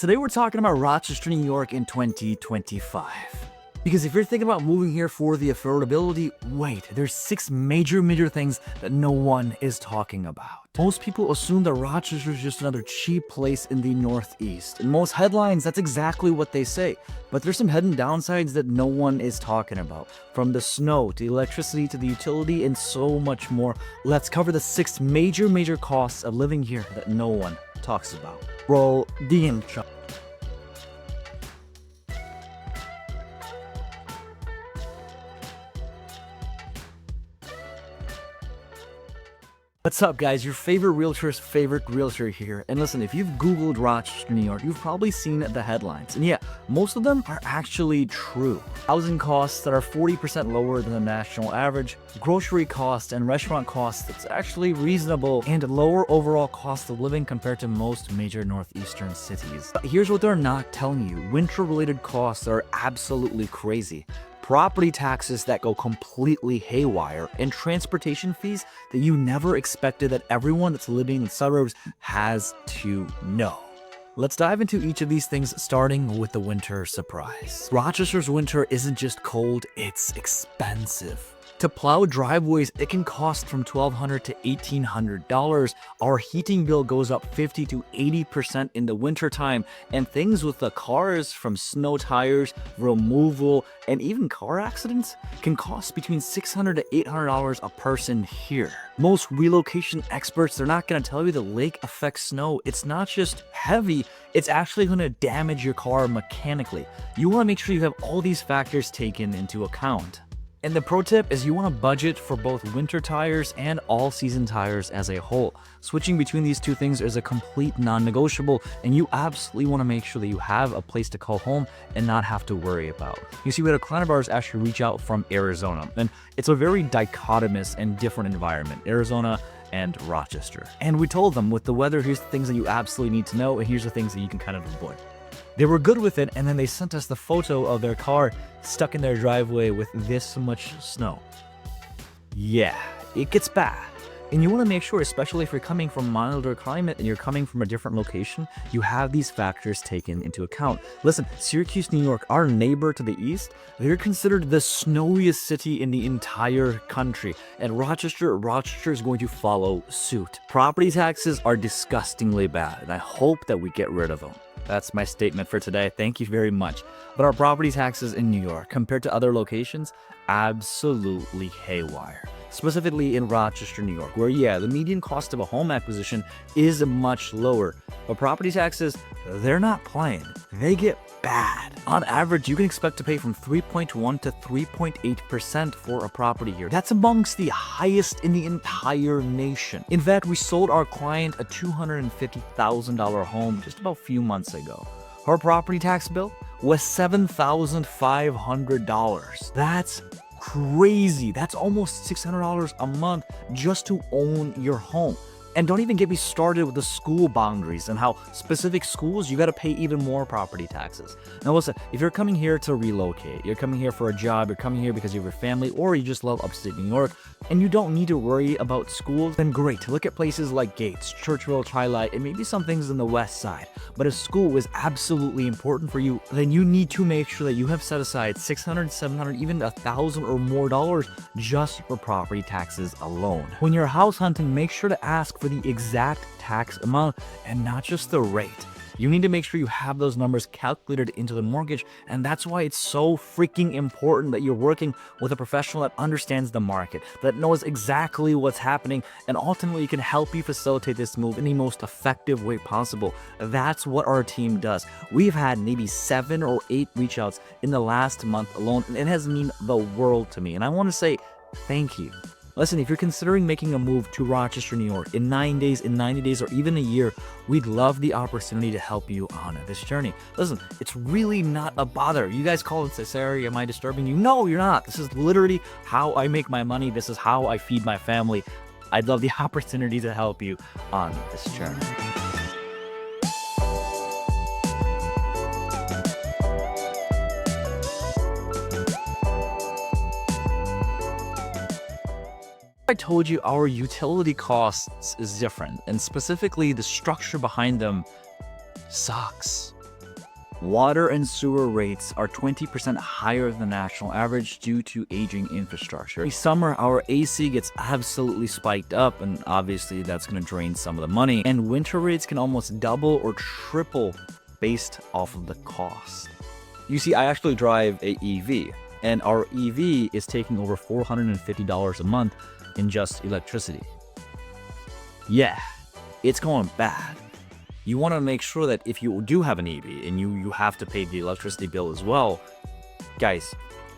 Today we're talking about Rochester, New York in 2025. Because if you're thinking about moving here for the affordability, wait, there's 6 major things that no one is talking about. Most people assume that Rochester is just another cheap place in the Northeast. In most headlines, that's exactly what they say. But there's some hidden downsides that no one is talking about. From the snow, to the electricity, to the utility, and so much more. Let's cover the 6 major costs of living here that no one talks about. Roll the intro. What's up, guys? Your favorite realtor's favorite realtor here. And listen, if you've Googled Rochester, New York, you've probably seen the headlines. And yeah, most of them are actually true. Housing costs that are 40% lower than the national average, grocery costs and restaurant costs that's actually reasonable, and lower overall cost of living compared to most major northeastern cities. But here's what they're not telling you. Winter-related costs are absolutely crazy. Property taxes that go completely haywire, and transportation fees that you never expected that everyone that's living in the suburbs has to know. Let's dive into each of these things, starting with the winter surprise. Rochester's winter isn't just cold, it's expensive. To plow driveways, it can cost from $1,200 to $1,800. Our heating bill goes up 50 to 80% in the wintertime, and things with the cars, from snow tires, removal, and even car accidents, can cost between $600 to $800 a person here. Most relocation experts, they're not going to tell you the lake effect snow. It's not just heavy, it's actually going to damage your car mechanically. You want to make sure you have all these factors taken into account. And the pro tip is you want to budget for both winter tires and all-season tires as a whole. Switching between these two things is a complete non-negotiable, and you absolutely want to make sure that you have a place to call home and not have to worry about. You see, we had a client of ours actually reach out from Arizona, and it's a very dichotomous and different environment, Arizona and Rochester. And we told them, with the weather, here's the things that you absolutely need to know, and here's the things that you can kind of avoid. They were good with it, and then they sent us the photo of their car stuck in their driveway with this much snow. Yeah, it gets bad. And you want to make sure, especially if you're coming from milder climate and you're coming from a different location, you have these factors taken into account. Listen, Syracuse, New York, our neighbor to the east, they're considered the snowiest city in the entire country. And Rochester is going to follow suit. Property taxes are disgustingly bad, and I hope that we get rid of them. That's my statement for today. Thank you very much. But our property taxes in New York, compared to other locations, absolutely haywire. Specifically in Rochester, New York, where, yeah, the median cost of a home acquisition is much lower. But property taxes, they're not playing. They get bad. On average, you can expect to pay from 3.1 to 3.8% for a property here. That's amongst the highest in the entire nation. In fact, we sold our client a $250,000 home just about a few months ago. Her property tax bill was $7,500. That's crazy. That's almost $600 a month just to own your home. And don't even get me started with the school boundaries and how specific schools, you got to pay even more property taxes. Now listen, if you're coming here to relocate, you're coming here for a job, you're coming here because you have your family, or you just love upstate New York, and you don't need to worry about schools, then great. Look at places like Gates, Churchville, Tri-Light, and maybe some things in the west side. But if school is absolutely important for you, then you need to make sure that you have set aside $600, $700, even $1,000 or more dollars just for property taxes alone. When you're house hunting, make sure to ask for the exact tax amount and not just the rate. You need to make sure you have those numbers calculated into the mortgage, and that's why it's so freaking important that you're working with a professional that understands the market, that knows exactly what's happening, and ultimately can help you facilitate this move in the most effective way possible. That's what our team does. We've had maybe 7 or 8 reach outs in the last month alone, and it has meant the world to me, and I want to say thank you. Listen, if you're considering making a move to Rochester, New York in 9 days, in 90 days, or even a year, we'd love the opportunity to help you on this journey. Listen, it's really not a bother. You guys call and say, Sarah, am I disturbing you? No, you're not. This is literally how I make my money. This is how I feed my family. I'd love the opportunity to help you on this journey. I told you our utility costs is different, and specifically the structure behind them sucks. Water and sewer rates are 20% higher than the national average due to aging infrastructure. Every summer, our AC gets absolutely spiked up, and obviously that's going to drain some of the money. And winter rates can almost double or triple based off of the cost. You see, I actually drive a EV, and our EV is taking over $450 a month in just electricity. Yeah, it's going bad. You want to make sure that if you do have an EV and you have to pay the electricity bill as well, guys,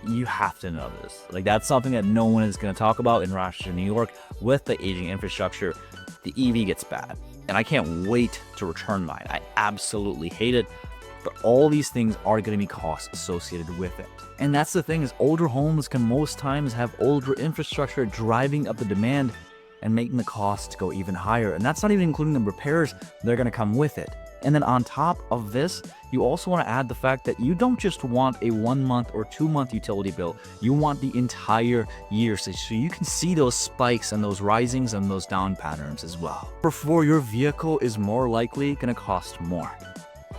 you have to know this. Like, that's something that no one is going to talk about in Rochester, New York. With the aging infrastructure, the EV gets bad. And I can't wait to return mine. I absolutely hate it. But all these things are going to be costs associated with it. And that's the thing, is older homes can most times have older infrastructure driving up the demand and making the cost go even higher. And that's not even including the repairs that are going to come with it. And then on top of this, you also want to add the fact that you don't just want a 1 month or 2 month utility bill. You want the entire year, so you can see those spikes and those risings and those down patterns as well. Therefore, your vehicle is more likely going to cost more.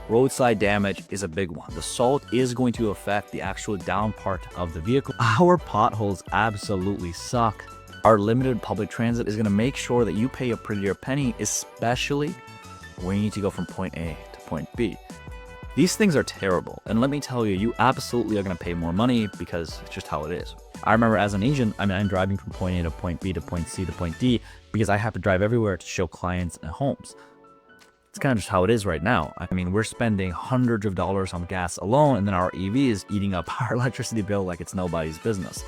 Roadside damage is a big one. The salt is going to affect the actual down part of the vehicle. Our potholes absolutely suck. Our limited public transit is going to make sure that you pay a prettier penny, especially when you need to go from point A to point B. These things are terrible, and let me tell you, you absolutely are going to pay more money because it's just how it is. I remember as an agent, I'm driving from point A to point B to point C to point D because I have to drive everywhere to show clients and homes. It's kind of just how it is right now. I mean, we're spending hundreds of dollars on gas alone, and then our EV is eating up our electricity bill like it's nobody's business.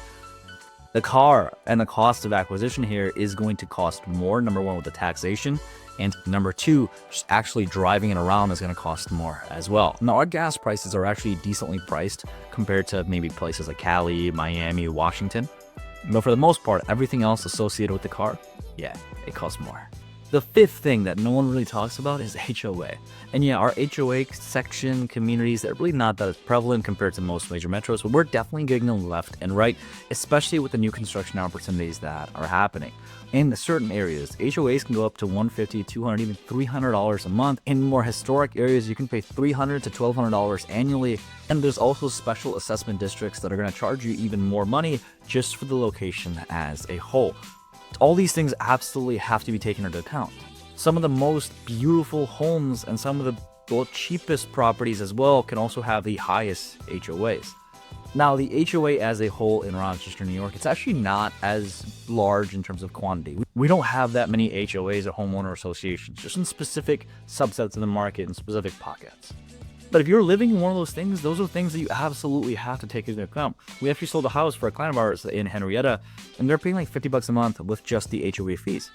The car and the cost of acquisition here is going to cost more, number one, with the taxation, and number two, just actually driving it around is going to cost more as well. Now, our gas prices are actually decently priced compared to maybe places like Cali, Miami, Washington. But for the most part, everything else associated with the car, yeah, it costs more. The fifth thing that no one really talks about is HOA. And yeah, our HOA section communities, they're really not that prevalent compared to most major metros, but we're definitely getting them left and right, especially with the new construction opportunities that are happening. In certain areas, HOAs can go up to $150, $200, even $300 a month. In more historic areas, you can pay $300 to $1,200 annually. And there's also special assessment districts that are going to charge you even more money just for the location as a whole. All these things absolutely have to be taken into account. Some of the most beautiful homes and some of the cheapest properties as well can also have the highest HOAs. Now, the HOA as a whole in Rochester, New York, it's actually not as large in terms of quantity. We don't have that many HOAs or homeowner associations, just in specific subsets of the market and specific pockets. But if you're living in one of those things, those are things that you absolutely have to take into account. We actually sold a house for a client of ours in Henrietta, and they're paying like $50 a month with just the HOA fees.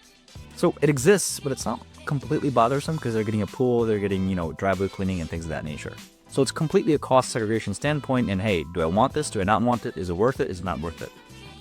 So it exists, but it's not completely bothersome because they're getting a pool, they're getting, driveway cleaning and things of that nature. So it's completely a cost segregation standpoint, and hey, do I want this? Do I not want it? Is it worth it? Is it not worth it?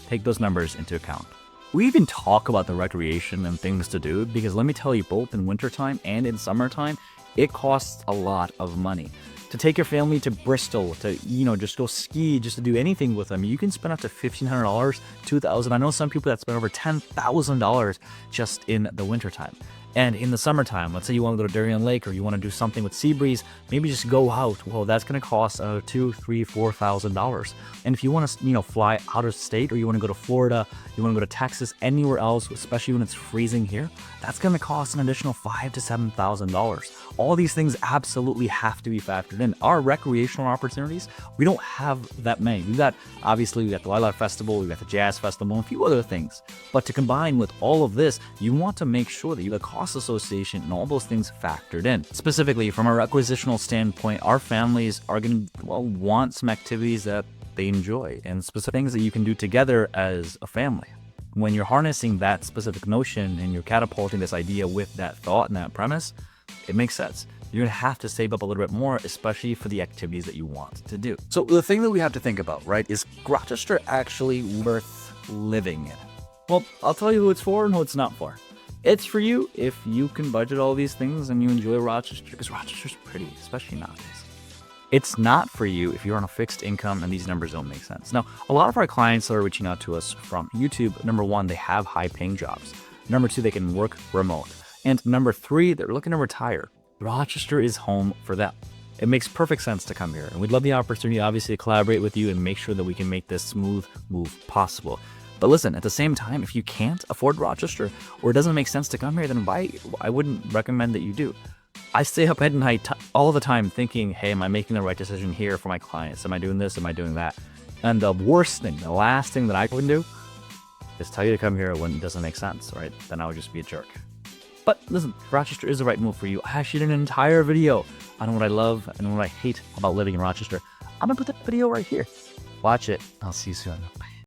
Take those numbers into account. We even talk about the recreation and things to do because let me tell you, both in wintertime and in summertime, it costs a lot of money. To take your family to Bristol, to, just go ski, just to do anything with them, you can spend up to $1,500, $2,000. I know some people that spend over $10,000 just in the wintertime. And in the summertime, let's say you want to go to Darien Lake or you want to do something with Seabreeze, maybe just go out. Well, that's going to cost $2,000, $3,000, $4,000. And if you want to, fly out of state, or you want to go to Florida, you want to go to Texas, anywhere else, especially when it's freezing here, that's going to cost an additional $5,000 to $7,000. All these things absolutely have to be factored in. Our recreational opportunities, we don't have that many. We got the Wildlife Festival, we got the Jazz Festival, and a few other things. But to combine with all of this, you want to make sure that you have the cost association and all those things factored in. Specifically, from a requisitional standpoint, our families are going to want some activities that they enjoy and specific things that you can do together as a family. When you're harnessing that specific notion and you're catapulting this idea with that thought and that premise, it makes sense. You're going to have to save up a little bit more, especially for the activities that you want to do. So the thing that we have to think about, right, is Rochester actually worth living in? Well, I'll tell you who it's for and who it's not for. It's for you if you can budget all these things and you enjoy Rochester, because Rochester's pretty, especially nowadays. It's not for you if you're on a fixed income and these numbers don't make sense. Now, a lot of our clients that are reaching out to us from YouTube, number one, they have high paying jobs. Number two, they can work remote. And number three, they're looking to retire. Rochester is home for them. It makes perfect sense to come here, and we'd love the opportunity, obviously, to collaborate with you and make sure that we can make this smooth move possible. But listen, at the same time, if you can't afford Rochester or it doesn't make sense to come here, then I wouldn't recommend that you do. I stay up at night all the time thinking, hey, am I making the right decision here for my clients? Am I doing this? Am I doing that? And the worst thing, the last thing that I would do is tell you to come here when it doesn't make sense, right? Then I would just be a jerk. But listen, Rochester is the right move for you. I actually did an entire video on what I love and what I hate about living in Rochester. I'm gonna put that video right here. Watch it. I'll see you soon.